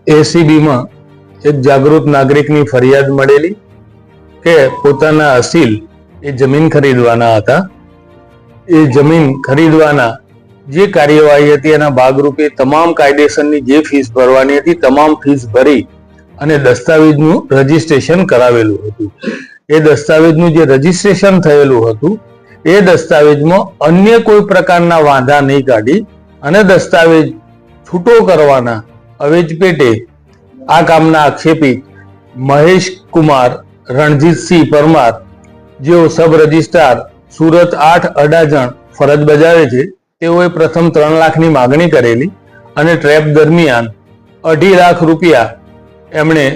એસીબીમાં એક જાગૃત નાગરિકની ફરિયાદ મળેલી કે પોતાના અસીલ એ જમીન ખરીદવાના હતા. એ જમીન ખરીદવાના જે કાર્યવાહી હતી એના ભાગરૂપે તમામ કાયદેસરની જે ફીસ ભરવાની હતી તમામ ફીસ ભરી અને દસ્તાવેજનું રજીસ્ટ્રેશન કરાવેલું હતું. એ દસ્તાવેજનું જે રજીસ્ટ્રેશન થયેલું હતું એ દસ્તાવેજમાં અન્ય કોઈ પ્રકારના વાંધા નહીં કાઢી અને દસ્તાવેજ છૂટો કરવાના અવેજ પેટે આ કામના આક્ષેપી મહેશ કુમાર રણજીતસિંહ પરમાર, જેઓ સબ રજિસ્ટ્રાર સુરત 8 અડાજણ ફરજ બજાવે છે, તેઓએ પ્રથમ 3 લાખની માગણી કરેલી અને ટ્રેપ દરમિયાન 2.5 લાખ રૂપિયા એમણે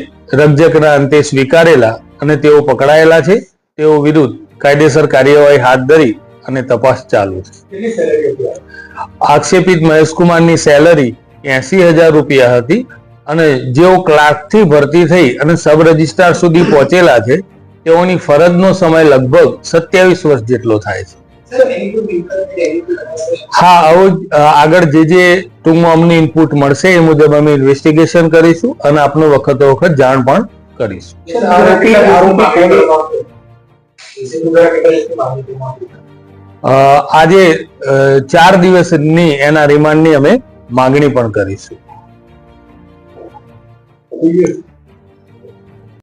રકઝકના અંતે સ્વીકારેલા અને તેઓ પકડાયેલા છે. તેઓ વિરુદ્ધ કાયદેસર કાર્યવાહી હાથ ધરી અને તપાસ ચાલુ છે. આક્ષેપિત મહેશકુમારની સેલરી 80,000 રૂપિયા હતી અને જેઓ ક્લાર્કથી ભરતી થઈ અને સબ રજિસ્ટ્રાર સુધી પહોંચેલા છે તેઓની ફરજનો સમય લગભગ 27 વર્ષ જેટલો થાય છે. હા, આવું આગળ જે ટૂંકમાં અમને ઇનપુટ મળશે એ મુજબ અમે ઇન્વેસ્ટિગેશન કરીશું અને આપનો વખતો વખત જાણ પણ કરીશું. આજે 4 દિવસની એના રિમાન્ડની અમે માંગણી પણ કરીશું.